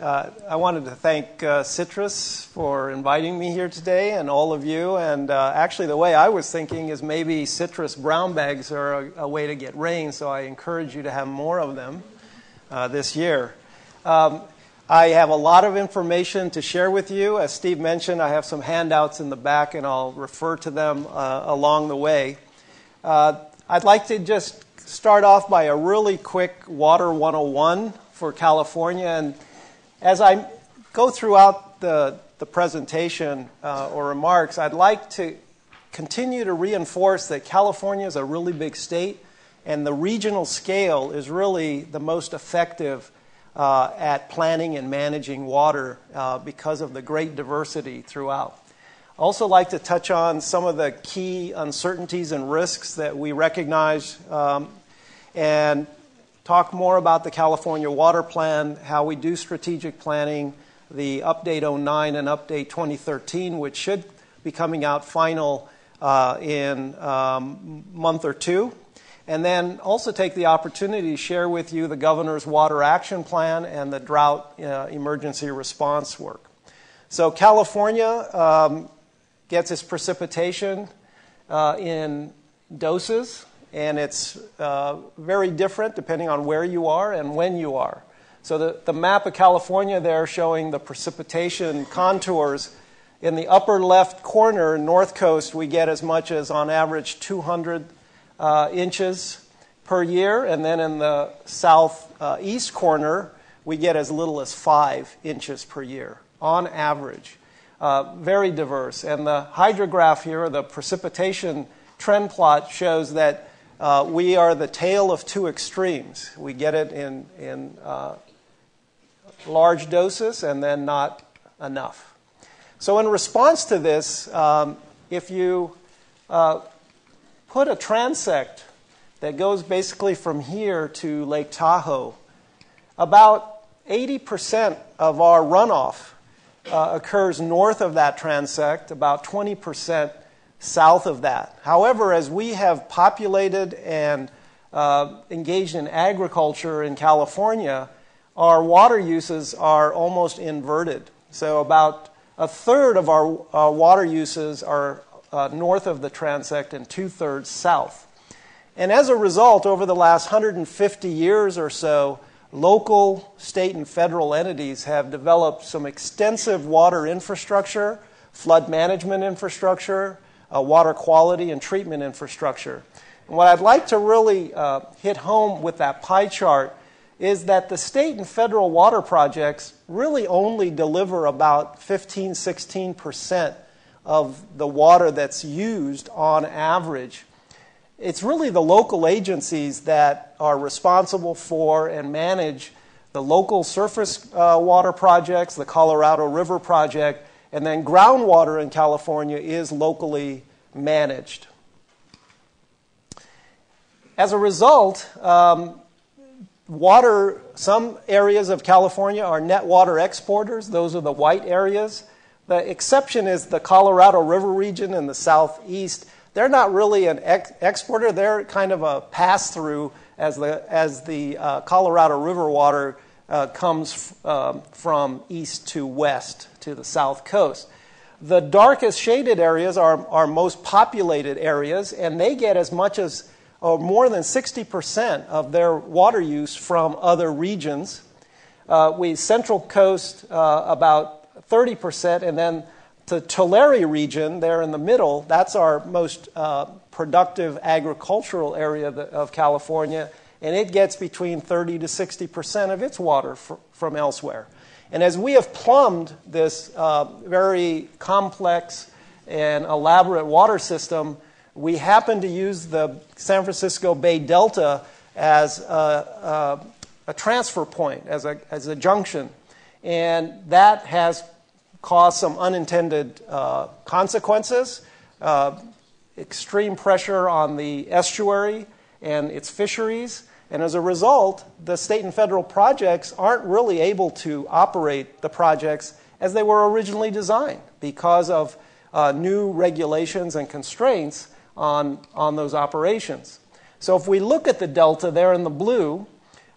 I wanted to thank Citrus for inviting me here today and all of you. And actually, the way I was thinking is maybe citrus brown bags are a way to get rain, so I encourage you to have more of them this year. I have a lot of information to share with you. As Steve mentioned, I have some handouts in the back, and I'll refer to them along the way. I'd like to just start off by a really quick Water 101 for California. And as I go throughout the presentation or remarks, I'd like to continue to reinforce that California is a really big state, and the regional scale is really the most effective at planning and managing water because of the great diversity throughout. I also like to touch on some of the key uncertainties and risks that we recognize and talk more about the California Water Plan, how we do strategic planning, the Update 09 and Update 2013, which should be coming out final in a month or two. And then also take the opportunity to share with you the Governor's Water Action Plan and the Drought emergency response work. So California gets its precipitation in doses, and it's very different depending on where you are and when you are. So the map of California there showing the precipitation contours. In the upper left corner, north coast, we get as much as on average 200 inches per year. And then in the southeast corner, we get as little as 5 inches per year on average. Very diverse. And the hydrograph here, the precipitation trend plot, shows that we are the tale of two extremes. We get it in large doses and then not enough. So in response to this, if you put a transect that goes basically from here to Lake Tahoe, about 80% of our runoff occurs north of that transect, about 20% south of that. However, as we have populated and engaged in agriculture in California, our water uses are almost inverted. So about a third of our water uses are north of the transect and 2/3 south. And as a result, over the last 150 years or so, local, state, and federal entities have developed some extensive water infrastructure, flood management infrastructure, water quality and treatment infrastructure. And what I'd like to really hit home with that pie chart is that the state and federal water projects really only deliver about 15-16% of the water that's used on average. It's really the local agencies that are responsible for and manage the local surface water projects, the Colorado River Project, and then groundwater in California is locally managed. As a result, some areas of California are net water exporters. Those are the white areas. The exception is the Colorado River region in the southeast. They're not really an exporter. They're kind of a pass-through as the Colorado River water comes from east to west to the south coast. The darkest shaded areas are our most populated areas, and they get as much as more than 60% of their water use from other regions. Central coast about 30%, and then the Tulare region there in the middle, that's our most productive agricultural area of California, and it gets between 30 to 60% of its water from elsewhere. And as we have plumbed this very complex and elaborate water system, we happen to use the San Francisco Bay Delta as a transfer point, as a junction. And that has caused some unintended consequences, extreme pressure on the estuary and its fisheries. And as a result, the state and federal projects aren't really able to operate the projects as they were originally designed because of new regulations and constraints on those operations. So if we look at the delta there in the blue,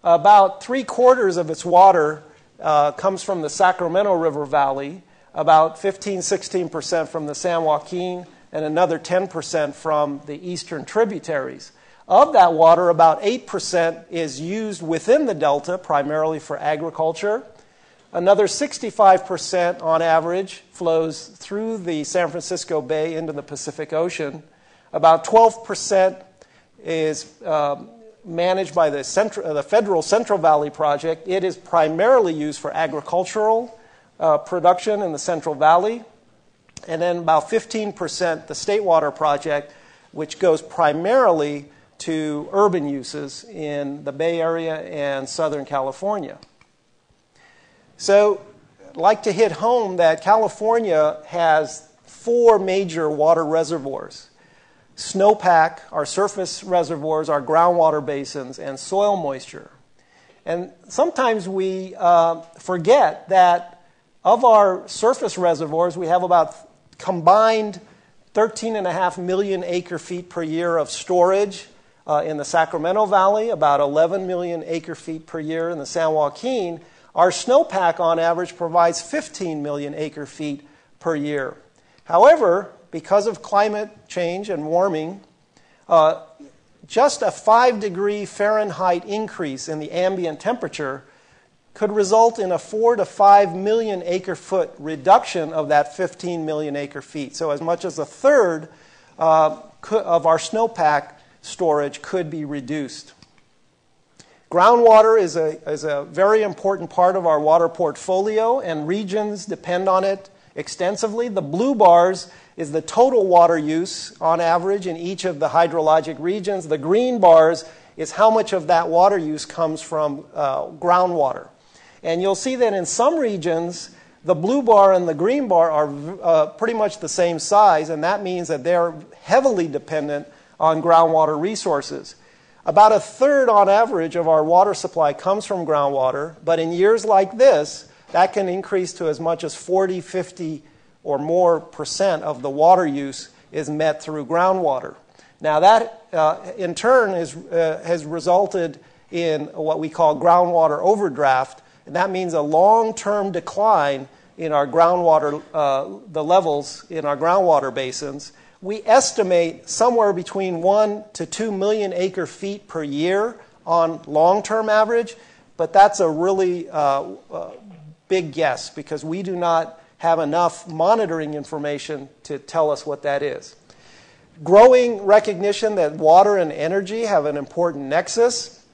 about 3/4 of its water comes from the Sacramento River Valley, about 16% from the San Joaquin, and another 10% from the eastern tributaries. Of that water, about 8% is used within the delta, primarily for agriculture. Another 65% on average flows through the San Francisco Bay into the Pacific Ocean. About 12% is managed by the federal Central Valley Project. It is primarily used for agricultural production in the Central Valley. And then about 15%, the State Water Project, which goes primarily to urban uses in the Bay Area and Southern California. So I'd like to hit home that California has 4 major water reservoirs: snowpack, our surface reservoirs, our groundwater basins, and soil moisture. And sometimes we forget that of our surface reservoirs, we have about combined 13.5 million acre feet per year of storage in the Sacramento Valley, about 11 million acre feet per year in the San Joaquin. Our snowpack on average provides 15 million acre feet per year. However, because of climate change and warming, just a 5-degree Fahrenheit increase in the ambient temperature could result in a 4 to 5 million acre foot reduction of that 15 million acre feet. So as much as a third of our snowpack storage could be reduced. Groundwater is a very important part of our water portfolio, and regions depend on it extensively. The blue bars is the total water use on average in each of the hydrologic regions. The green bars is how much of that water use comes from groundwater. And you'll see that in some regions, the blue bar and the green bar are pretty much the same size, and that means that they're heavily dependent on groundwater resources. About a third on average of our water supply comes from groundwater, but in years like this, that can increase to as much as 40, 50 or more % of the water use is met through groundwater. Now that in turn has resulted in what we call groundwater overdraft, and that means a long-term decline in our groundwater, the levels in our groundwater basins. We estimate somewhere between 1 to 2 million acre feet per year on long-term average, but that's a really big guess because we do not have enough monitoring information to tell us what that is. Growing recognition that water and energy have an important nexus.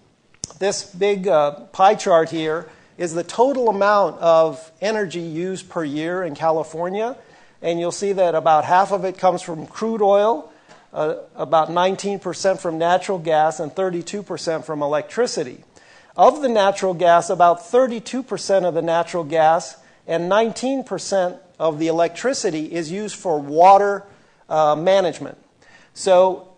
This big pie chart here is the total amount of energy used per year in California. And you'll see that about half of it comes from crude oil, about 19% from natural gas, and 32% from electricity. Of the natural gas, about 32% of the natural gas and 19% of the electricity is used for water management. So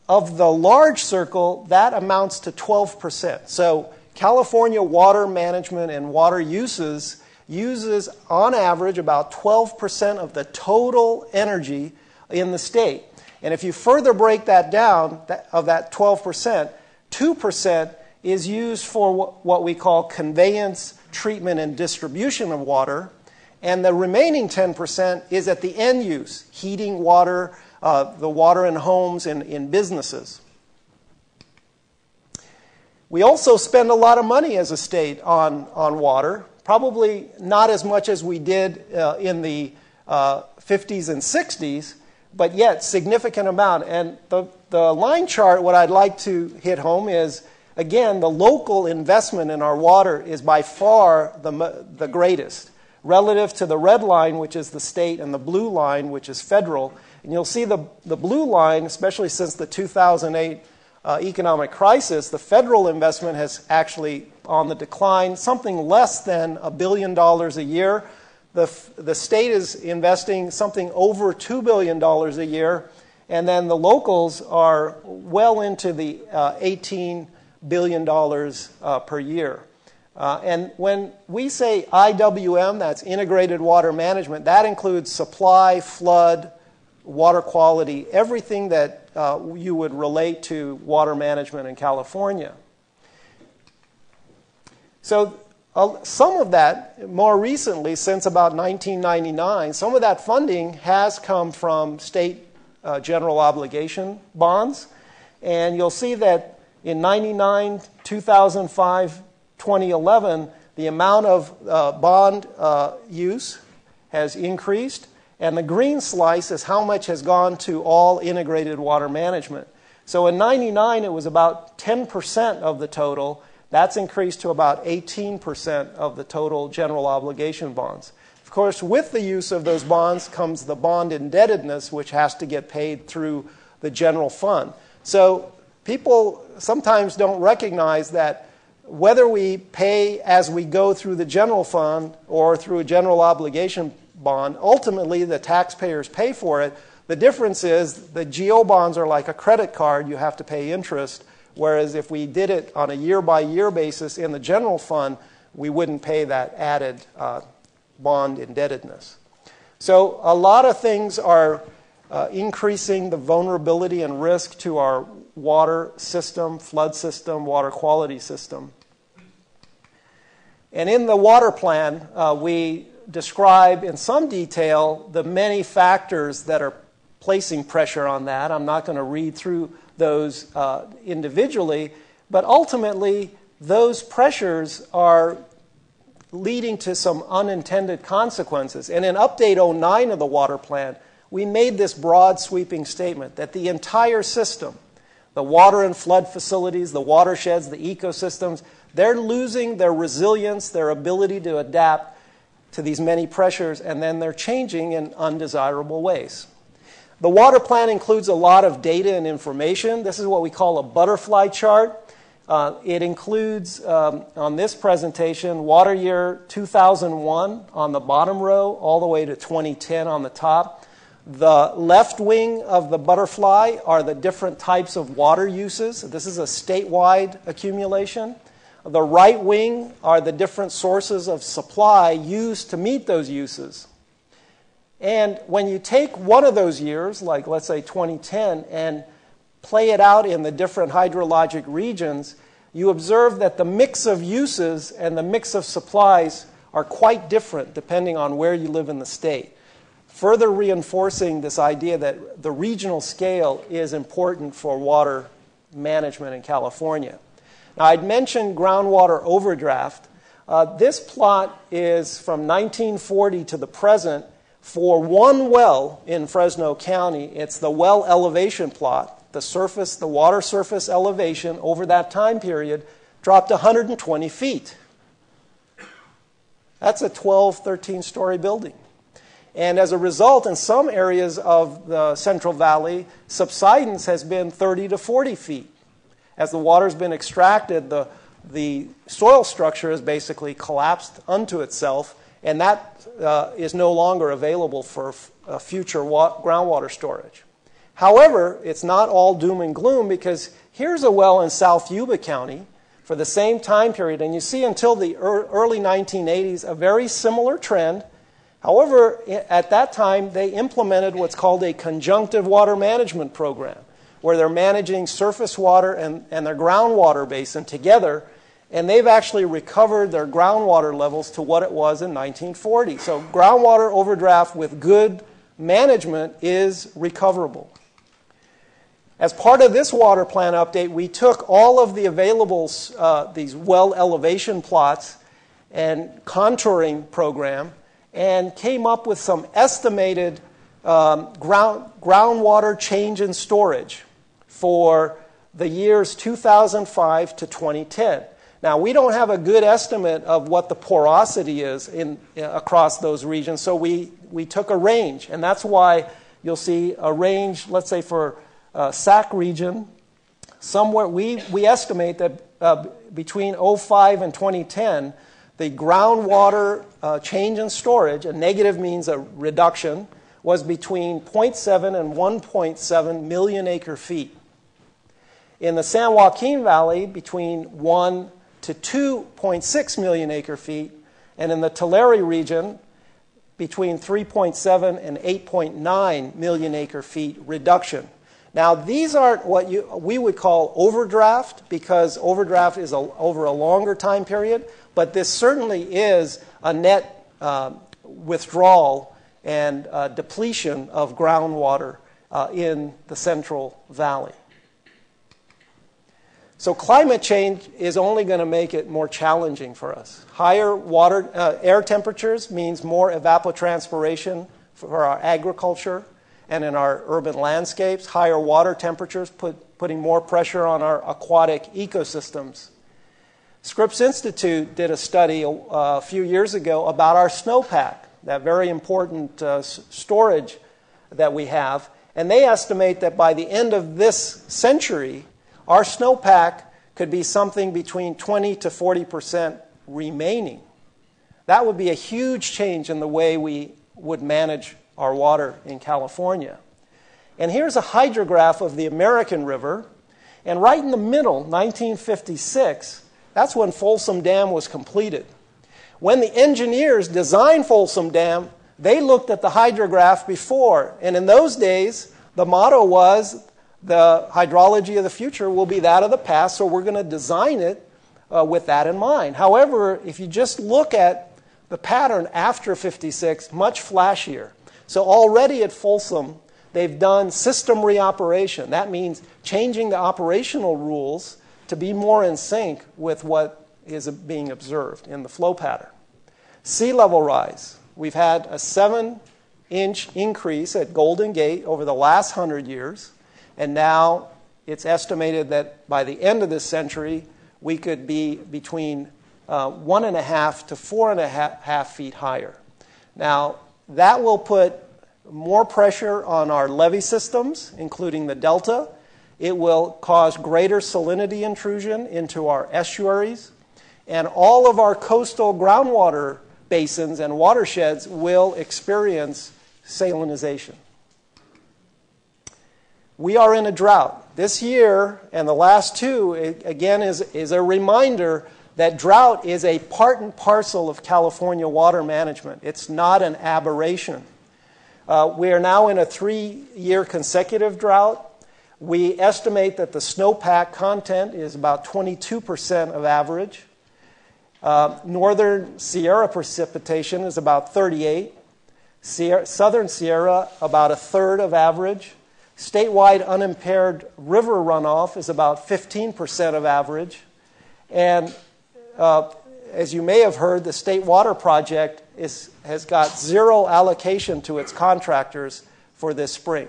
of the large circle, that amounts to 12%. So California water management and water uses on average about 12% of the total energy in the state. And if you further break that down, of that 12%, 2% is used for what we call conveyance, treatment, and distribution of water. And the remaining 10% is at the end use, heating water, the water in homes and in businesses. We also spend a lot of money as a state on water. Probably not as much as we did in the 50s and 60s, but yet significant amount. And the line chart, what I'd like to hit home is, again, the local investment in our water is by far the greatest, relative to the red line, which is the state, and the blue line, which is federal. And you'll see the blue line, especially since the 2008 economic crisis, the federal investment has actually on the decline, something less than $1 billion a year. The state is investing something over $2 billion a year, and then the locals are well into the $18 billion per year. And when we say IWM, that's integrated water management, that includes supply, flood, water quality, everything that you would relate to water management in California. So some of that, more recently, since about 1999, some of that funding has come from state general obligation bonds. And you'll see that in 99, 2005, 2011, the amount of bond use has increased. And the green slice is how much has gone to all integrated water management. So in 99, it was about 10% of the total. That's increased to about 18% of the total general obligation bonds. Of course, with the use of those bonds comes the bond indebtedness, which has to get paid through the general fund. So people sometimes don't recognize that whether we pay as we go through the general fund or through a general obligation bond, ultimately the taxpayers pay for it. The difference is the GO bonds are like a credit card. You have to pay interest. Whereas if we did it on a year-by-year basis in the general fund, we wouldn't pay that added bond indebtedness. So a lot of things are increasing the vulnerability and risk to our water system, flood system, water quality system. And in the water plan, we describe in some detail the many factors that are placing pressure on that. I'm not going to read through those individually, but ultimately those pressures are leading to some unintended consequences. And in Update 09 of the water plan, we made this broad sweeping statement that the entire system, the water and flood facilities, the watersheds, the ecosystems, they're losing their resilience, their ability to adapt to these many pressures, and then they're changing in undesirable ways. The water plan includes a lot of data and information. This is what we call a butterfly chart. It includes, on this presentation, water year 2001 on the bottom row, all the way to 2010 on the top. The left wing of the butterfly are the different types of water uses. This is a statewide accumulation. The right wing are the different sources of supply used to meet those uses. And when you take one of those years, like let's say 2010, and play it out in the different hydrologic regions, you observe that the mix of uses and the mix of supplies are quite different depending on where you live in the state, further reinforcing this idea that the regional scale is important for water management in California. Now, I'd mentioned groundwater overdraft. This plot is from 1940 to the present. For one well in Fresno County, it's the well elevation plot. The water surface elevation over that time period dropped 120 feet. That's a 12, 13-story building. And as a result, in some areas of the Central Valley, subsidence has been 30 to 40 feet. As the water's been extracted, the soil structure has basically collapsed unto itself, and that is no longer available for future groundwater storage. However, it's not all doom and gloom, because here's a well in South Yuba County for the same time period, and you see until the early 1980s a very similar trend. However, at that time, they implemented what's called a conjunctive water management program, where they're managing surface water and their groundwater basin together, and they've actually recovered their groundwater levels to what it was in 1940. So groundwater overdraft with good management is recoverable. As part of this water plan update, we took all of the available, these well elevation plots and contouring program, and came up with some estimated groundwater change in storage for the years 2005 to 2010. Now, we don't have a good estimate of what the porosity is across those regions, so we took a range, and that's why you'll see a range, let's say for SAC region, somewhere we estimate that between 2005 and 2010, the groundwater change in storage, a negative means a reduction, was between 0.7 and 1.7 million acre feet. In the San Joaquin Valley, between 1 to 2.6 million acre feet, and in the Tulare region, between 3.7 and 8.9 million acre feet reduction. Now, these aren't what we would call overdraft, because overdraft is over a longer time period, but this certainly is a net withdrawal and depletion of groundwater in the Central Valley. So climate change is only going to make it more challenging for us. Higher air temperatures means more evapotranspiration for our agriculture and in our urban landscapes. Higher water temperatures putting more pressure on our aquatic ecosystems. Scripps Institute did a study a few years ago about our snowpack, that very important storage that we have. And they estimate that by the end of this century, our snowpack could be something between 20 to 40% remaining. That would be a huge change in the way we would manage our water in California. And here's a hydrograph of the American River. And right in the middle, 1956, that's when Folsom Dam was completed. When the engineers designed Folsom Dam, they looked at the hydrograph before. And in those days, the motto was, the hydrology of the future will be that of the past, so we're going to design it with that in mind. However, if you just look at the pattern after 56, much flashier. So already at Folsom, they've done system reoperation. That means changing the operational rules to be more in sync with what is being observed in the flow pattern. Sea level rise. We've had a 7-inch increase at Golden Gate over the last 100 years. And now it's estimated that by the end of this century, we could be between 1.5 to 4.5 feet higher. Now, that will put more pressure on our levee systems, including the delta. It will cause greater salinity intrusion into our estuaries. And all of our coastal groundwater basins and watersheds will experience salinization. We are in a drought. This year and the last two, again, is a reminder that drought is a part and parcel of California water management. It's not an aberration. We are now in a 3-year consecutive drought. We estimate that the snowpack content is about 22% of average. Northern Sierra precipitation is about 38%. Southern Sierra, about 1/3 of average. Statewide unimpaired river runoff is about 15% of average. And as you may have heard, the State Water Project has got zero allocation to its contractors for this spring.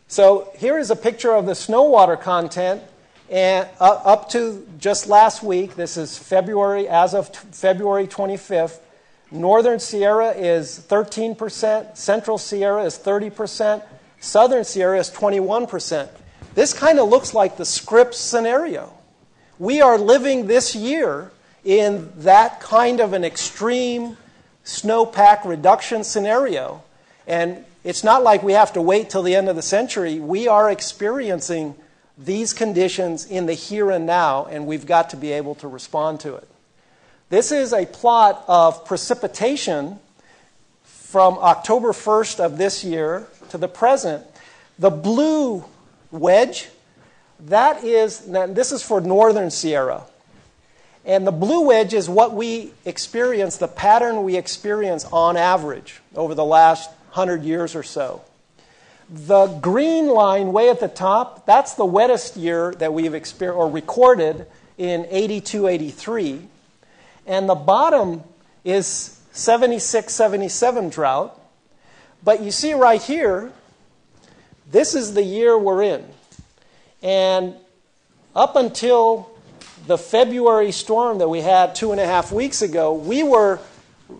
So here is a picture of the snow water content. And up to just last week, this is February, as of February 25th, Northern Sierra is 13%, Central Sierra is 30%, Southern Sierra is 21%. This kind of looks like the Scripps scenario. We are living this year in that kind of an extreme snowpack reduction scenario. And it's not like we have to wait till the end of the century. We are experiencing these conditions in the here and now, and we've got to be able to respond to it. This is a plot of precipitation from October 1st of this year to the present. The blue wedge, this is for Northern Sierra. And the blue wedge is what we experience, the pattern we experience on average over the last 100 years or so. The green line way at the top, that's the wettest year that we've recorded in 82, 83. And the bottom is 76, 77 drought. But you see right here, this is the year we're in. And up until the February storm that we had 2.5 weeks ago, we were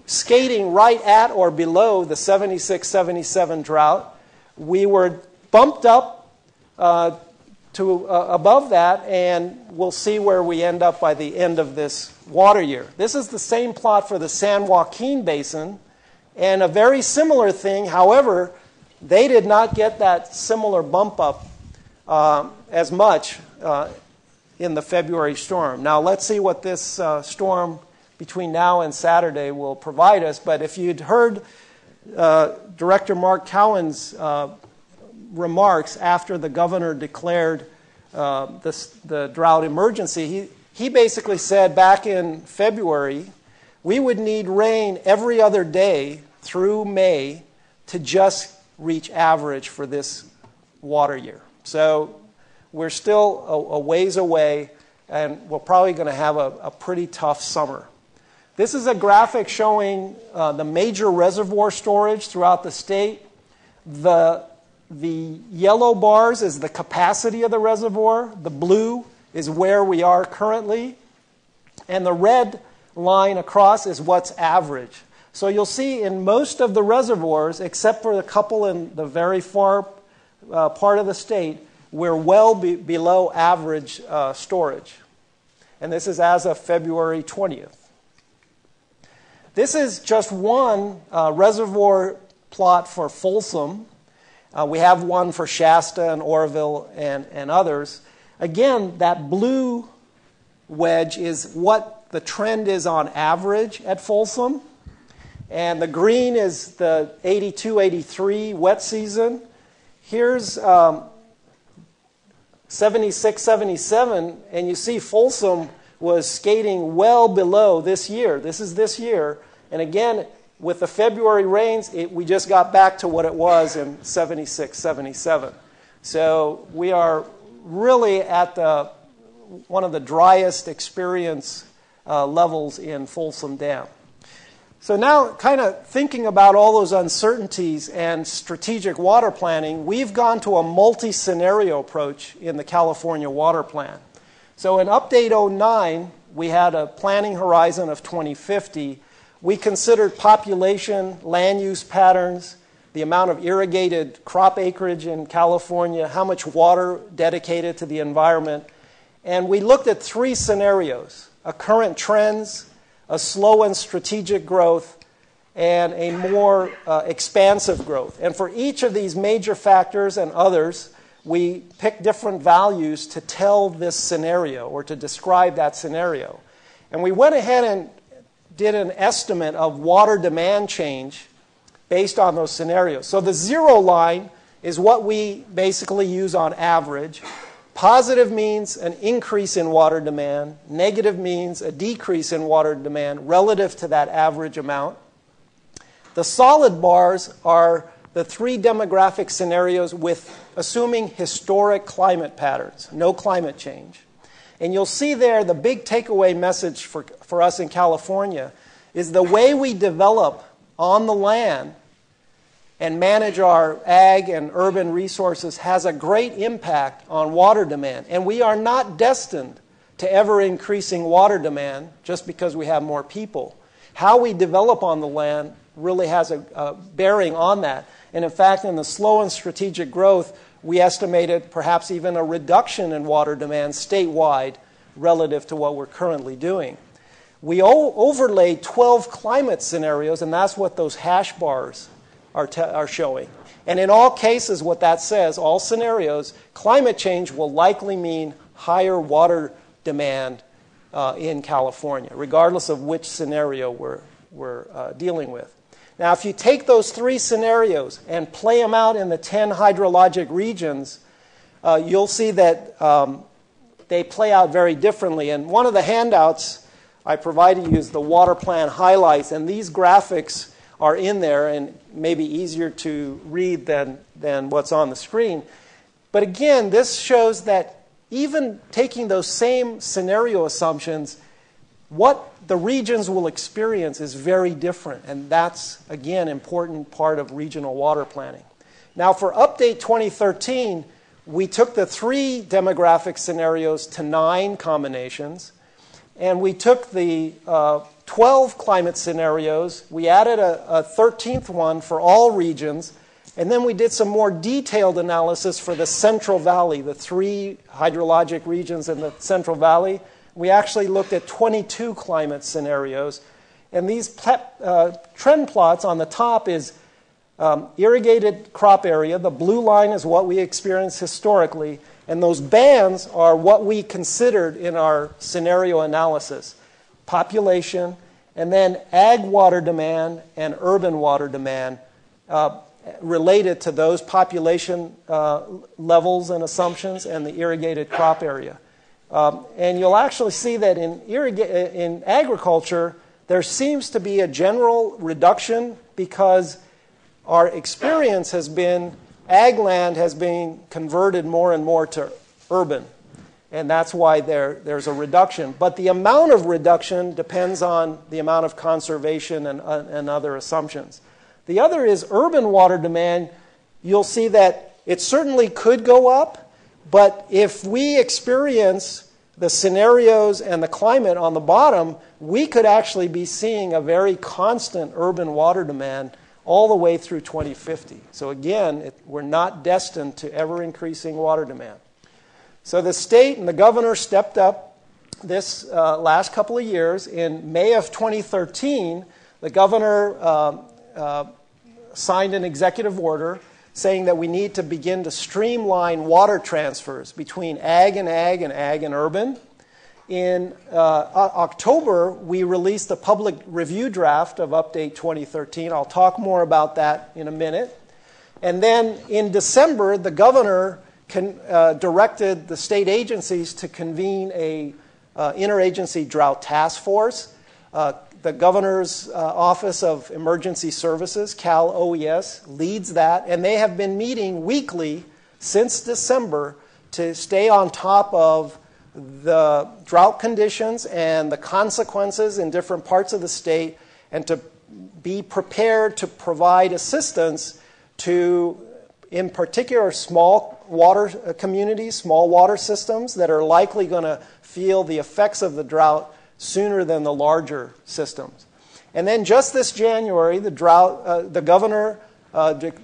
skating right at or below the 76, 77 drought. We were bumped up to above that, and we'll see where we end up by the end of this water year. This is the same plot for the San Joaquin Basin, and a very similar thing. However, they did not get that similar bump up as much in the February storm. Now, let's see what this storm between now and Saturday will provide us. But if you'd heard Director Mark Cowan's remarks after the governor declared the drought emergency. He basically said back in February, we would need rain every other day through May to just reach average for this water year. So we're still a ways away, and we're probably going to have a pretty tough summer. This is a graphic showing the major reservoir storage throughout the state. The yellow bars is the capacity of the reservoir. The blue is where we are currently. And the red line across is what's average. So you'll see in most of the reservoirs, except for a couple in the very far part of the state, we're well below average storage. And this is as of February 20th. This is just one reservoir plot for Folsom. We have one for Shasta and Oroville and others. Again, that blue wedge is what the trend is on average at Folsom. And the green is the 82-83 wet season. Here's 76-77, and you see Folsom was skating well below this year. This is this year. And again, with the February rains, we just got back to what it was in 76-77. So we are really at one of the driest experience levels in Folsom Dam. So now, kind of thinking about all those uncertainties and strategic water planning, we've gone to a multi-scenario approach in the California Water Plan. So in Update 09, we had a planning horizon of 2050. We considered population, land use patterns, the amount of irrigated crop acreage in California, how much water dedicated to the environment. And we looked at three scenarios: a current trends, a slow and strategic growth, and a more expansive growth. And for each of these major factors and others, we picked different values to tell this scenario or to describe that scenario. And we went ahead and did an estimate of water demand change based on those scenarios. So the zero line is what we basically use on average. Positive means an increase in water demand. Negative means a decrease in water demand relative to that average amount. The solid bars are the three demographic scenarios with assuming historic climate patterns, no climate change. And you'll see there the big takeaway message for us in California is the way we develop on the land and manage our ag and urban resources has a great impact on water demand. And we are not destined to ever increasing water demand just because we have more people. How we develop on the land really has a bearing on that. And in fact, in the slow and strategic growth, we estimated perhaps even a reduction in water demand statewide relative to what we're currently doing. We overlaid 12 climate scenarios, and that's what those hash bars are showing. And in all cases, what that says, all scenarios, climate change will likely mean higher water demand in California, regardless of which scenario we're dealing with. Now, if you take those three scenarios and play them out in the 10 hydrologic regions, you'll see that they play out very differently. And one of the handouts I provided you is the water plan highlights, and these graphics are in there and maybe easier to read than what's on the screen. But again, this shows that even taking those same scenario assumptions, what the regions will experience is very different. And that's, again, an important part of regional water planning. Now, for Update 2013, we took the three demographic scenarios to 9 combinations. And we took the 12 climate scenarios. We added a 13th one for all regions. And then we did some more detailed analysis for the Central Valley, the 3 hydrologic regions in the Central Valley. We actually looked at 22 climate scenarios. And these trend plots on the top is irrigated crop area. The blue line is what we experienced historically. And those bands are what we considered in our scenario analysis. Population, and then ag water demand and urban water demand. related to those population levels and assumptions and the irrigated crop area. And you'll actually see that in agriculture, there seems to be a general reduction because our experience has been ag land has been converted more and more to urban. And that's why there's a reduction. But the amount of reduction depends on the amount of conservation and other assumptions. The other is urban water demand. You'll see that it certainly could go up, but if we experience the scenarios and the climate on the bottom, we could actually be seeing a very constant urban water demand all the way through 2050. So again, we're not destined to ever-increasing water demand. So the state and the governor stepped up this last couple of years. In May of 2013, the governor signed an executive order saying that we need to begin to streamline water transfers between ag and urban. In October, we released a public review draft of Update 2013. I'll talk more about that in a minute. And then in December, the governor directed the state agencies to convene a interagency drought task force. The governor's Office of Emergency Services, Cal OES, leads that, and they have been meeting weekly since December to stay on top of the drought conditions and the consequences in different parts of the state, and to be prepared to provide assistance to, in particular, small water communities, small water systems that are likely going to feel the effects of the drought sooner than the larger systems. And then just this January, the governor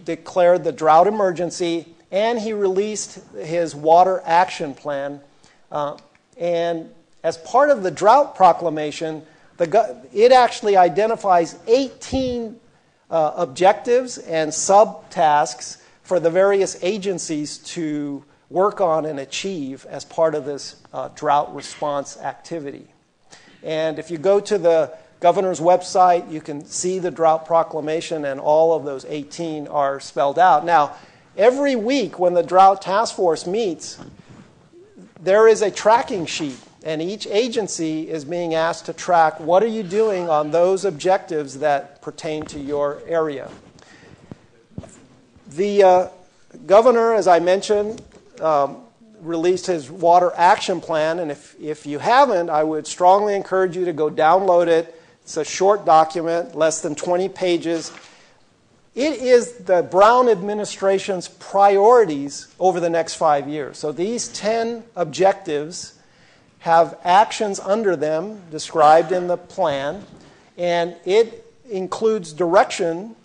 declared the drought emergency, and he released his water action plan. And as part of the drought proclamation, it actually identifies 18 objectives and subtasks for the various agencies to work on and achieve as part of this drought response activity. And if you go to the governor's website, you can see the drought proclamation, and all of those 18 are spelled out. Now, every week when the drought task force meets, there is a tracking sheet, and each agency is being asked to track what are you doing on those objectives that pertain to your area. The governor, as I mentioned, released his water action plan, and if you haven't, I would strongly encourage you to go download it. It's a short document, less than 20 pages. It is the Brown administration's priorities over the next 5 years. So these 10 objectives have actions under them described in the plan, and it includes direction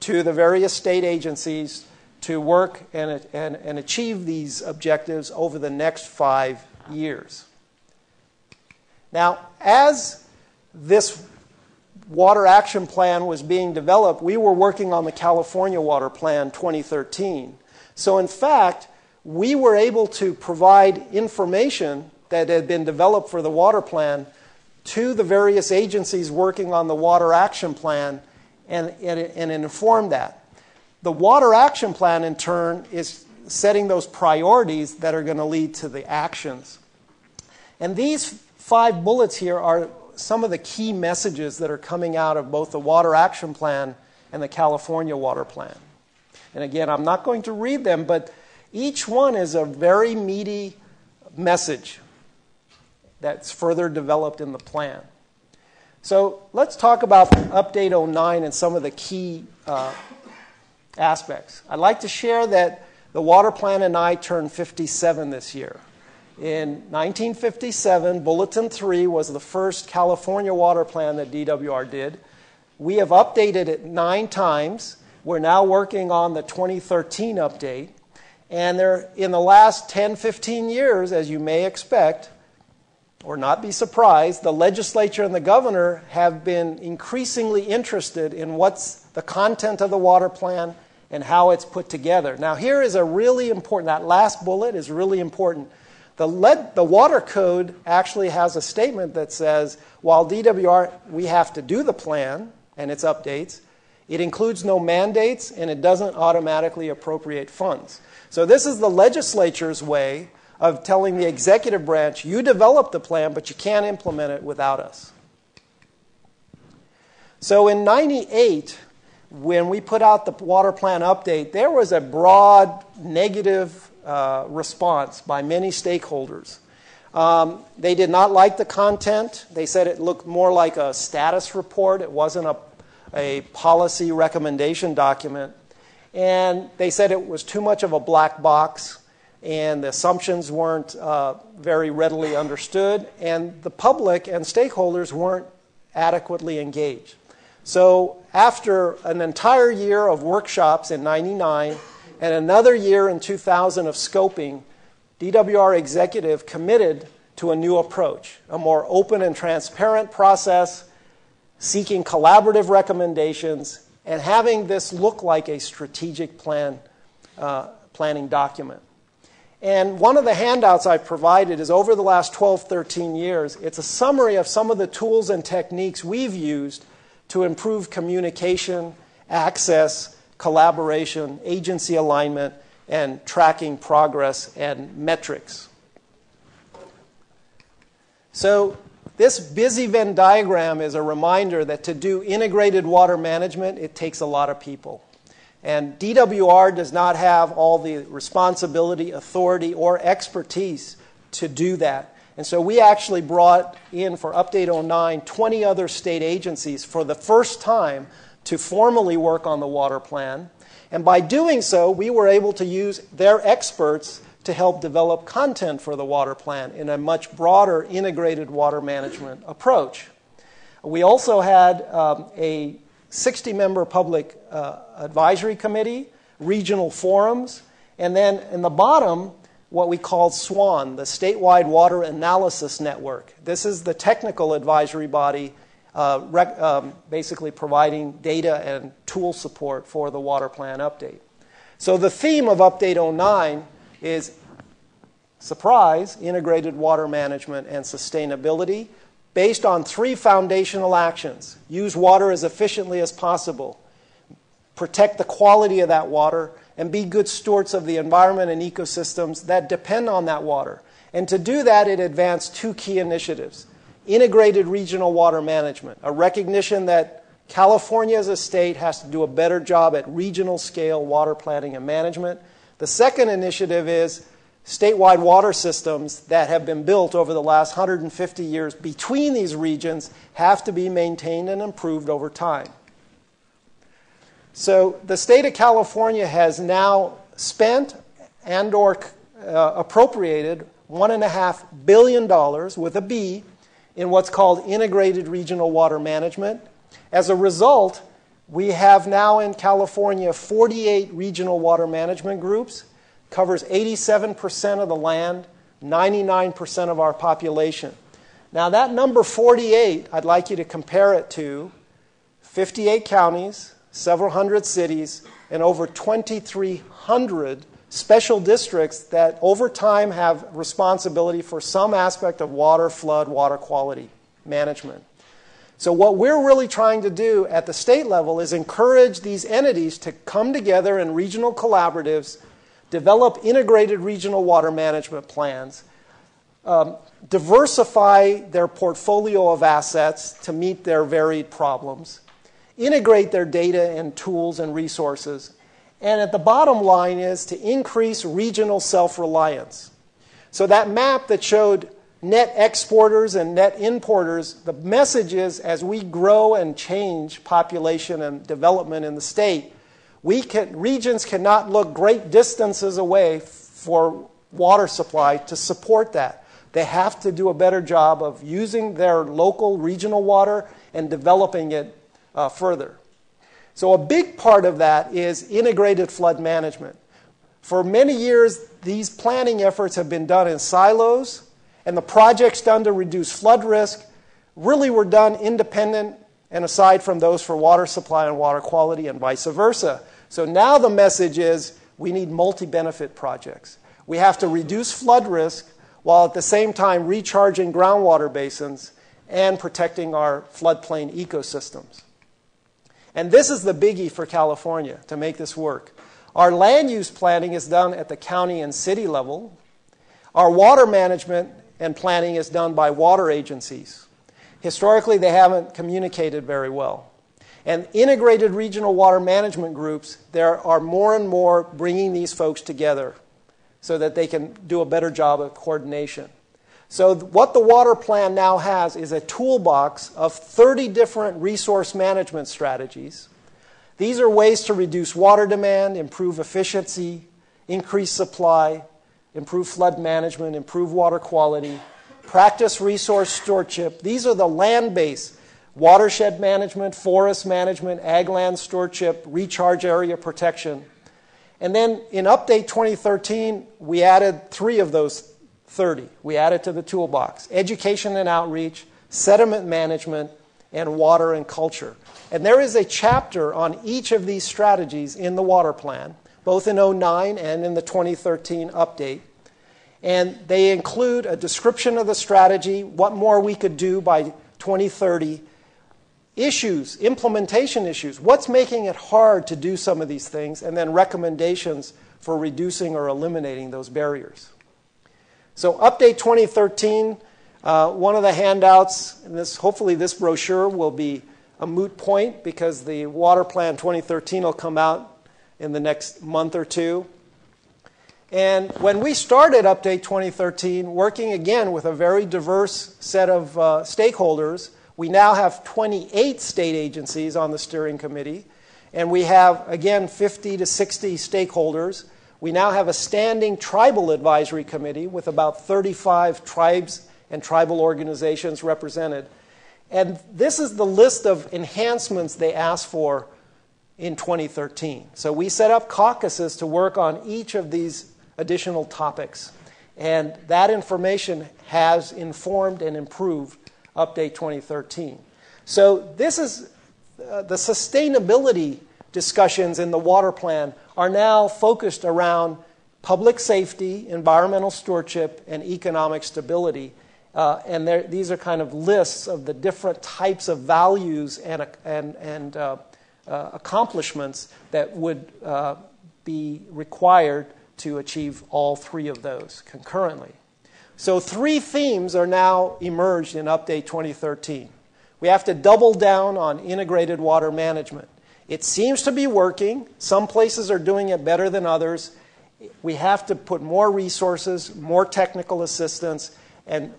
to the various state agencies to work and achieve these objectives over the next 5 years. Now, as this water action plan was being developed, we were working on the California Water Plan 2013. So in fact, we were able to provide information that had been developed for the water plan to the various agencies working on the water action plan and inform that. The water action plan, in turn, is setting those priorities that are going to lead to the actions. And these 5 bullets here are some of the key messages that are coming out of both the water action plan and the California water plan. And again, I'm not going to read them, but each one is a very meaty message that's further developed in the plan. So let's talk about Update 09 and some of the key aspects. I'd like to share that the water plan and I turned 57 this year. In 1957, Bulletin 3 was the first California water plan that DWR did. We have updated it 9 times. We're now working on the 2013 update. And in the last 10, 15 years, as you may expect, or not be surprised, the legislature and the governor have been increasingly interested in what's the content of the water plan and how it's put together. Now, here is a really important, that last bullet is really important. The water code actually has a statement that says, while DWR, we have to do the plan and its updates, It includes no mandates, and it doesn't automatically appropriate funds. So this is the legislature's way of telling the executive branch, you develop the plan, but you can't implement it without us. So in '98, when we put out the water plan update, there was a broad negative response by many stakeholders. They did not like the content. They said it looked more like a status report. It wasn't a policy recommendation document. And they said it was too much of a black box, and the assumptions weren't very readily understood, and the public and stakeholders weren't adequately engaged. So after an entire year of workshops in '99 and another year in 2000 of scoping, DWR executive committed to a new approach, a more open and transparent process, seeking collaborative recommendations, and having this look like a strategic planning document. And one of the handouts I've provided is over the last 12, 13 years, it's a summary of some of the tools and techniques we've used to improve communication, access, collaboration, agency alignment, and tracking progress and metrics. So this busy Venn diagram is a reminder that to do integrated water management, it takes a lot of people. And DWR does not have all the responsibility, authority, or expertise to do that. And so we actually brought in for Update 09 20 other state agencies for the first time to formally work on the water plan. And by doing so, we were able to use their experts to help develop content for the water plan in a much broader integrated water management approach. We also had a 60-member public advisory committee, regional forums, and then in the bottom, what we called SWAN, the Statewide Water Analysis Network. This is the technical advisory body basically providing data and tool support for the water plan update. So the theme of Update 09 is, surprise, integrated water management and sustainability based on 3 foundational actions. Use water as efficiently as possible, protect the quality of that water, and be good stewards of the environment and ecosystems that depend on that water. And to do that, it advanced 2 key initiatives. Integrated regional water management, a recognition that California as a state has to do a better job at regional scale water planning and management. The second initiative is statewide water systems that have been built over the last 150 years between these regions have to be maintained and improved over time. So the state of California has now spent and or appropriated $1.5 billion with a B in what's called integrated regional water management. As a result, we have now in California 48 regional water management groups, covers 87% of the land, 99% of our population. Now that number 48, I'd like you to compare it to 58 counties, several hundred cities, and over 2,300 special districts that over time have responsibility for some aspect of water, flood, water quality management. So what we're really trying to do at the state level is encourage these entities to come together in regional collaboratives, develop integrated regional water management plans, diversify their portfolio of assets to meet their varied problems, integrate their data and tools and resources, and at the bottom line is to increase regional self-reliance. So that map that showed net exporters and net importers, the message is as we grow and change population and development in the state, regions cannot look great distances away for water supply to support that. They have to do a better job of using their local regional water and developing it further. So a big part of that is integrated flood management. For many years, these planning efforts have been done in silos, and the projects done to reduce flood risk really were done independent and aside from those for water supply and water quality and vice versa. So now the message is we need multi-benefit projects. We have to reduce flood risk while at the same time recharging groundwater basins and protecting our floodplain ecosystems. And this is the biggie for California to make this work. Our land use planning is done at the county and city level. Our water management and planning is done by water agencies. Historically, they haven't communicated very well. And integrated regional water management groups, there are more and more bringing these folks together so that they can do a better job of coordination. So what the water plan now has is a toolbox of 30 different resource management strategies. These are ways to reduce water demand, improve efficiency, increase supply, improve flood management, improve water quality, practice resource stewardship. These are the land-based: watershed management, forest management, ag land stewardship, recharge area protection. And then in Update 2013, we added 3 of those 30. We added to the toolbox: education and outreach, sediment management, and water and culture. And there is a chapter on each of these strategies in the water plan, both in 2009 and in the 2013 update. And they include a description of the strategy, what more we could do by 2030, issues, implementation issues, what's making it hard to do some of these things, and then recommendations for reducing or eliminating those barriers. So Update 2013, one of the handouts, and hopefully this brochure will be a moot point because the Water Plan 2013 will come out in the next month or two. And when we started Update 2013, working again with a very diverse set of stakeholders, we now have 28 state agencies on the steering committee, and we have, again, 50 to 60 stakeholders. We now have a standing tribal advisory committee with about 35 tribes and tribal organizations represented. And this is the list of enhancements they asked for in 2013. So we set up caucuses to work on each of these additional topics. And that information has informed and improved Update 2013. So this is the sustainability discussions in the water plan are now focused around public safety, environmental stewardship, and economic stability. And these are kind of lists of the different types of values and accomplishments that would be required to achieve all 3 of those concurrently. So 3 themes are now emerged in Update 2013. We have to double down on integrated water management. It seems to be working. Some places are doing it better than others. We have to put more resources, more technical assistance, and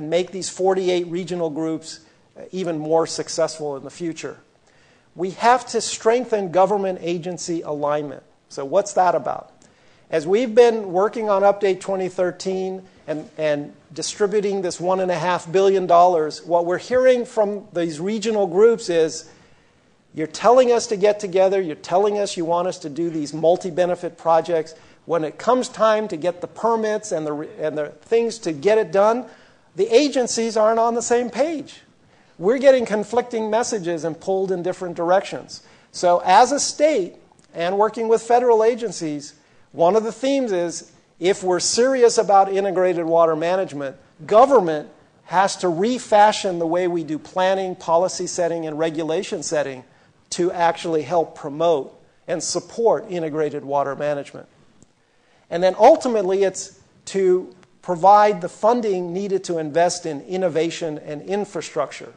make these 48 regional groups even more successful in the future. We have to strengthen government agency alignment. So what's that about? As we've been working on Update 2013 and distributing this $1.5 billion, what we're hearing from these regional groups is, you're telling us to get together, you're telling us you want us to do these multi-benefit projects. When it comes time to get the permits and the things to get it done, the agencies aren't on the same page. We're getting conflicting messages and pulled in different directions. So as a state and working with federal agencies, one of the themes is, if we're serious about integrated water management, government has to refashion the way we do planning, policy setting, and regulation setting to actually help promote and support integrated water management. And then ultimately, it's to provide the funding needed to invest in innovation and infrastructure.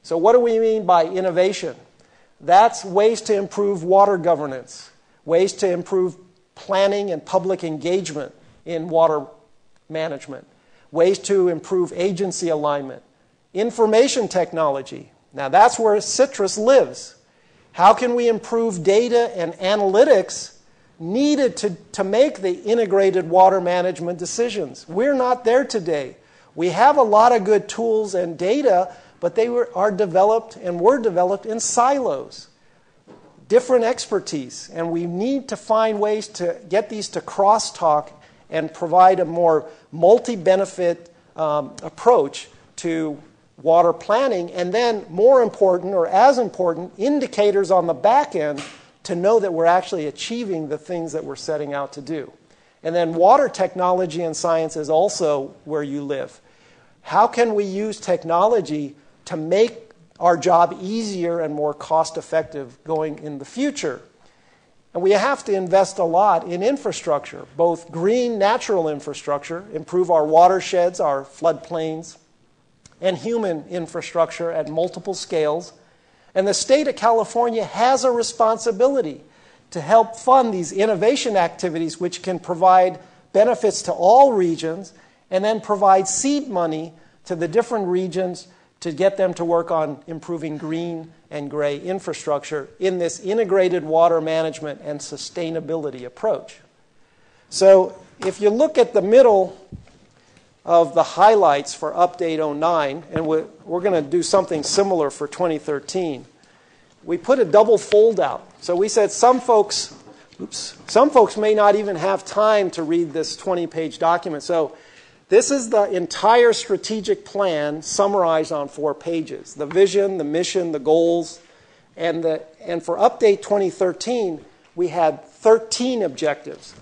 So what do we mean by innovation? That's ways to improve water governance, ways to improve planning and public engagement in water management, ways to improve agency alignment, information technology. Now that's where Citrus lives. How can we improve data and analytics needed to make the integrated water management decisions? We're not there today. We have a lot of good tools and data, but they are developed and were developed in silos. Different expertise, and we need to find ways to get these to crosstalk and provide a more multi-benefit approach to water planning, and then more important, or as important, indicators on the back end to know that we're actually achieving the things that we're setting out to do. And then water technology and science is also where you live. How can we use technology to make our job easier and more cost-effective going in the future. And we have to invest a lot in infrastructure, both green natural infrastructure, improve our watersheds, our floodplains, and human infrastructure at multiple scales. And the state of California has a responsibility to help fund these innovation activities which can provide benefits to all regions and then provide seed money to the different regions to get them to work on improving green and gray infrastructure in this integrated water management and sustainability approach. So if you look at the middle of the highlights for Update 09, and we're going to do something similar for 2013, we put a double fold out. So we said some folks may not even have time to read this 20-page document. So this is the entire strategic plan summarized on 4 pages. The vision, the mission, the goals, and for Update 2013, we had 13 objectives.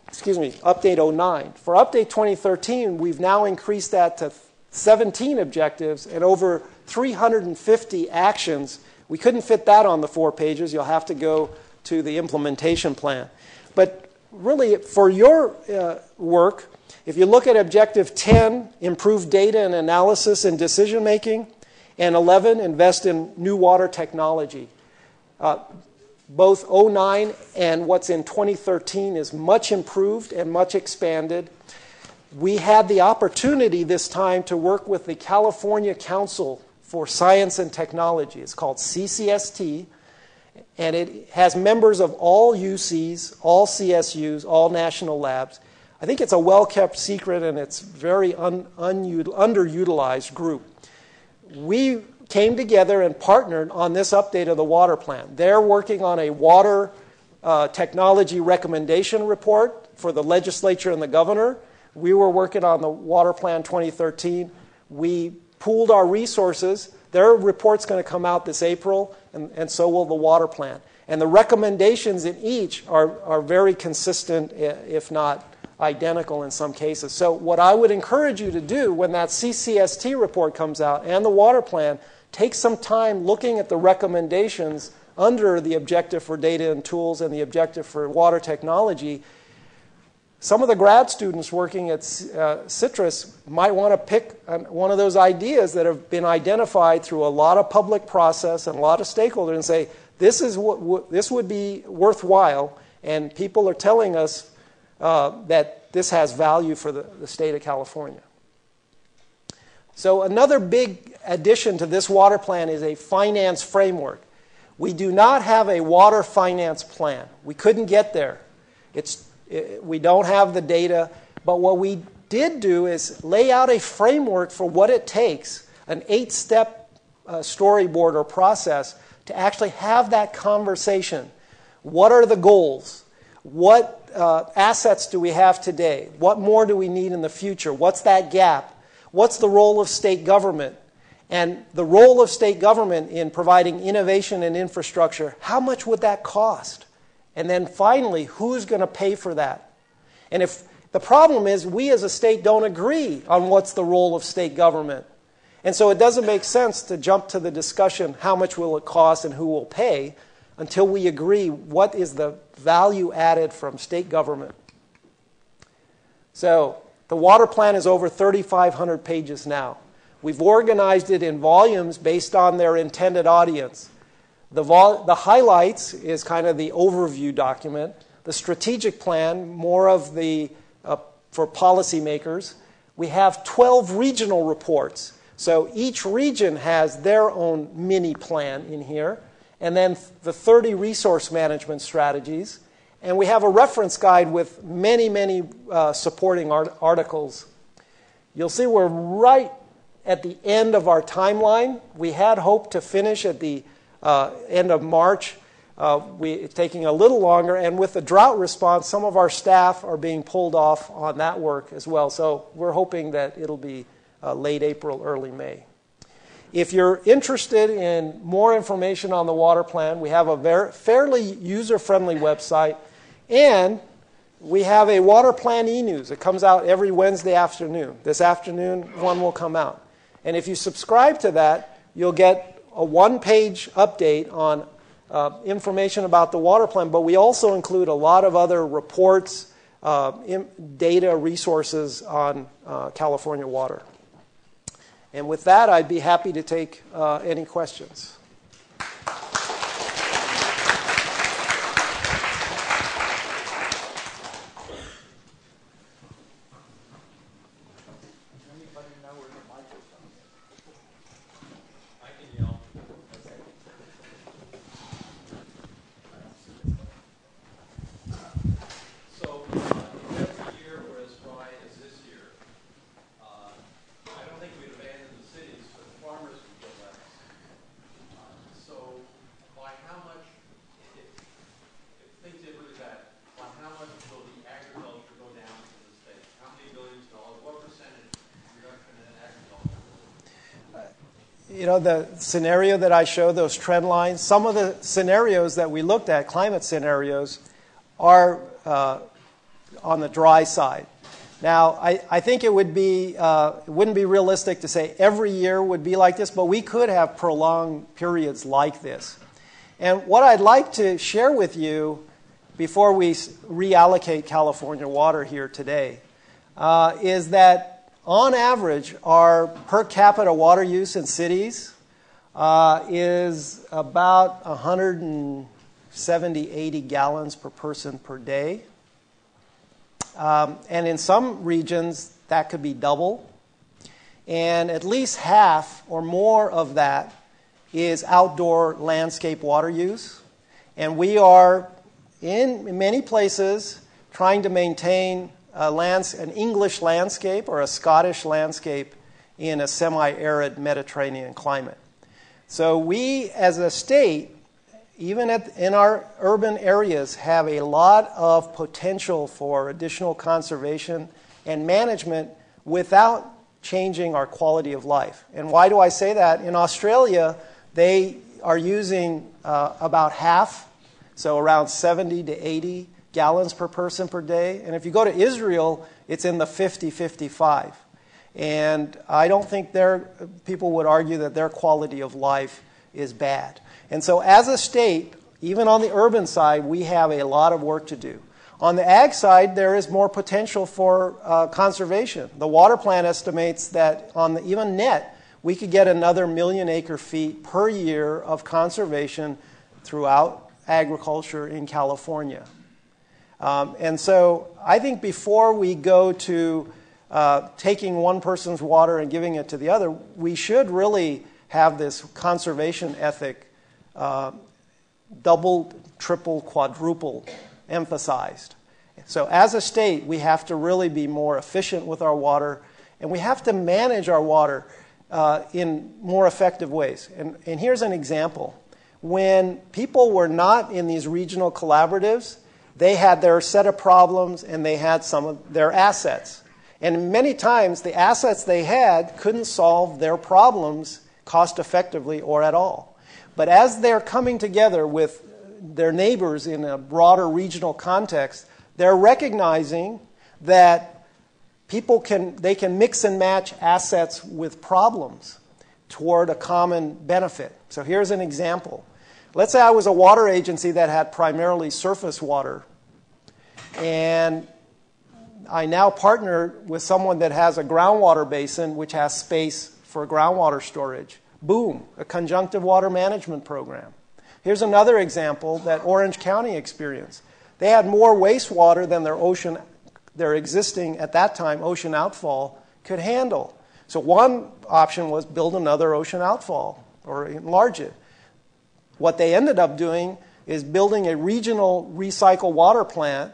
Excuse me, Update 09. For Update 2013, we've now increased that to 17 objectives and over 350 actions. We couldn't fit that on the 4 pages. You'll have to go to the implementation plan. But really, for your work, if you look at Objective 10, improve data and analysis and decision making, and 11, invest in new water technology. Both 09 and what's in 2013 is much improved and much expanded. We had the opportunity this time to work with the California Council for Science and Technology. It's called CCST, and it has members of all UCs, all CSUs, all national labs. I think it's a well-kept secret, and it's very underutilized group. We came together and partnered on this update of the water plan. They're working on a water technology recommendation report for the legislature and the governor. We were working on the Water Plan 2013. We pooled our resources. Their report's going to come out this April, and so will the water plan. And the recommendations in each are very consistent, if not identical in some cases. So what I would encourage you to do when that CCST report comes out and the water plan, take some time looking at the recommendations under the objective for data and tools and the objective for water technology. Some of the grad students working at Citrus might want to pick one of those ideas that have been identified through a lot of public process and a lot of stakeholders and say, this would be worthwhile, and people are telling us that this has value for the state of California. So another big addition to this water plan is a finance framework. We do not have a water finance plan. We couldn't get there. We don't have the data. But what we did do is lay out a framework for what it takes, an 8-step storyboard or process, to actually have that conversation. What are the goals? What assets do we have today? What more do we need in the future? What's that gap? What's the role of state government? And the role of state government in providing innovation and infrastructure, how much would that cost? And then finally, who's going to pay for that? And if the problem is we as a state don't agree on what's the role of state government. And so it doesn't make sense to jump to the discussion, how much will it cost and who will pay, until we agree what is the value added from state government. So the water plan is over 3,500 pages now. We've organized it in volumes based on their intended audience. The highlights is kind of the overview document. The strategic plan, more of the for policymakers. We have 12 regional reports. So each region has their own mini plan in here. And then the 30 resource management strategies. And we have a reference guide with many, many supporting articles. You'll see we're right at the end of our timeline. We had hoped to finish at the end of March. It's taking a little longer. And with the drought response, some of our staff are being pulled off on that work as well. So we're hoping that it'll be late April, early May. If you're interested in more information on the water plan, we have a fairly user-friendly website, and we have a water plan e-news. It comes out every Wednesday afternoon. This afternoon, one will come out. And if you subscribe to that, you'll get a one-page update on information about the water plan, but we also include a lot of other reports, data, resources on California water. And with that, I'd be happy to take any questions. You know, the scenario that I showed, those trend lines, some of the scenarios that we looked at, climate scenarios, are on the dry side. Now, I think it wouldn't be realistic to say every year would be like this, but we could have prolonged periods like this. And what I'd like to share with you before we reallocate California water here today is that on average, our per capita water use in cities is about 170, 80 gallons per person per day. And in some regions, that could be double. And at least half or more of that is outdoor landscape water use. And we are, in many places, trying to maintain an English landscape or a Scottish landscape in a semi-arid Mediterranean climate. So we, as a state, even in our urban areas, have a lot of potential for additional conservation and management without changing our quality of life. And why do I say that? In Australia, they are using about half, so around 70 to 80 gallons per person per day. And if you go to Israel, it's in the 50, 55. And I don't think people would argue that their quality of life is bad. And so as a state, even on the urban side, we have a lot of work to do. On the ag side, there is more potential for conservation. The water plan estimates that on the even net, we could get another 1 million acre feet per year of conservation throughout agriculture in California. And so I think before we go to taking one person's water and giving it to the other, we should really have this conservation ethic double, triple, quadruple emphasized. So as a state, we have to really be more efficient with our water, and we have to manage our water in more effective ways. And here's an example. When people were not in these regional collaboratives, they had their set of problems and they had some of their assets. And many times the assets they had couldn't solve their problems cost effectively or at all. But as they're coming together with their neighbors in a broader regional context, they're recognizing that they can mix and match assets with problems toward a common benefit. So here's an example. Let's say I was a water agency that had primarily surface water, and I now partner with someone that has a groundwater basin which has space for groundwater storage. Boom, a conjunctive water management program. Here's another example that Orange County experienced. They had more wastewater than their existing, at that time, ocean outfall could handle. So one option was build another ocean outfall or enlarge it. What they ended up doing is building a regional recycle water plant,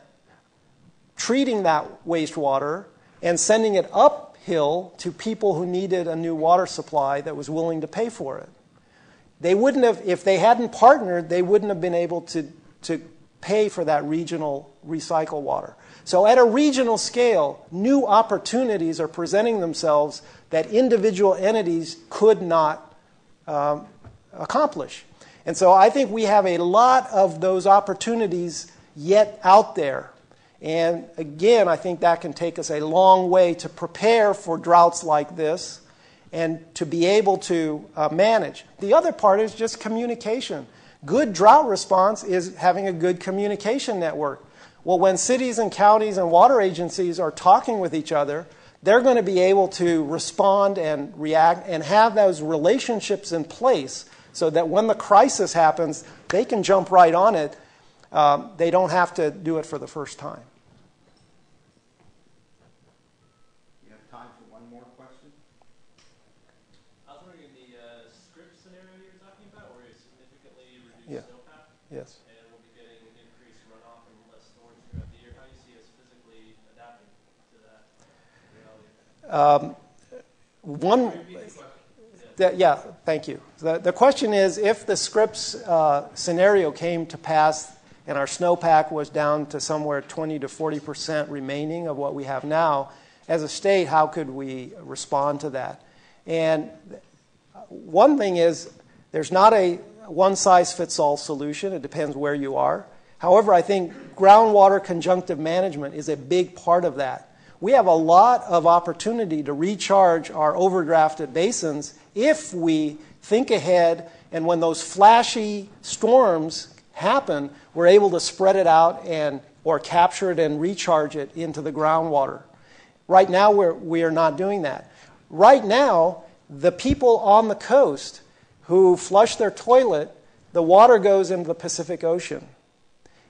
treating that wastewater, and sending it uphill to people who needed a new water supply that was willing to pay for it. They wouldn't have, if they hadn't partnered, they wouldn't have been able to pay for that regional recycle water. So at a regional scale, new opportunities are presenting themselves that individual entities could not accomplish. And so I think we have a lot of those opportunities yet out there. And again, I think that can take us a long way to prepare for droughts like this and to be able to manage. The other part is just communication. Good drought response is having a good communication network. Well, when cities and counties and water agencies are talking with each other, they're going to be able to respond and react and have those relationships in place so that when the crisis happens, they can jump right on it. They don't have to do it for the first time. You have time for one more question? I was wondering, in the script scenario you were talking about, where you significantly reduce snowpack, Yes. and we'll be getting increased runoff and less storage throughout the year, how do you see us physically adapting to that reality? Yeah, thank you. The question is, if the Scripps scenario came to pass and our snowpack was down to somewhere 20 to 40% remaining of what we have now, as a state, how could we respond to that? And one thing is, there's not a one-size-fits-all solution. It depends where you are. However, I think groundwater conjunctive management is a big part of that. We have a lot of opportunity to recharge our overdrafted basins if we think ahead, and when those flashy storms happen, we're able to spread it out or capture it and recharge it into the groundwater. Right now, we are not doing that. Right now, the people on the coast who flush their toilet, the water goes into the Pacific Ocean.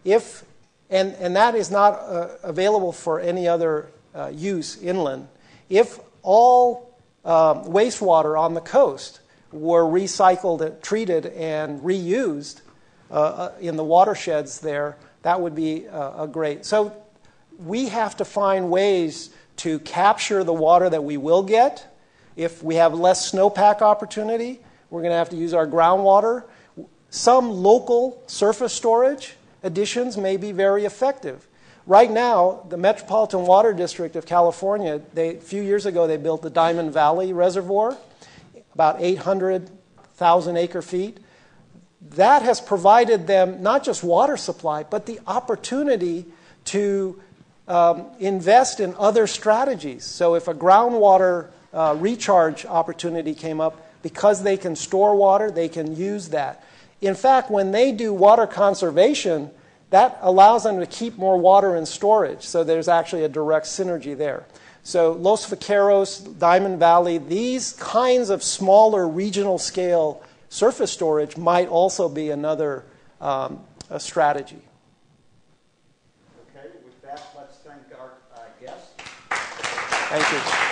And that is not available for any other use inland. If all wastewater on the coast were recycled, treated, and reused in the watersheds there, that would be a great. So we have to find ways to capture the water that we will get. If we have less snowpack opportunity, we're going to have to use our groundwater. Some local surface storage additions may be very effective. Right now, the Metropolitan Water District of California, a few years ago, they built the Diamond Valley Reservoir, about 800,000 acre feet. That has provided them not just water supply, but the opportunity to invest in other strategies. So if a groundwater recharge opportunity came up, because they can store water, they can use that. In fact, when they do water conservation, that allows them to keep more water in storage. So there's actually a direct synergy there. So Los Vaqueros, Diamond Valley, these kinds of smaller regional scale surface storage might also be another a strategy. Okay, with that, let's thank our guests. Thank you.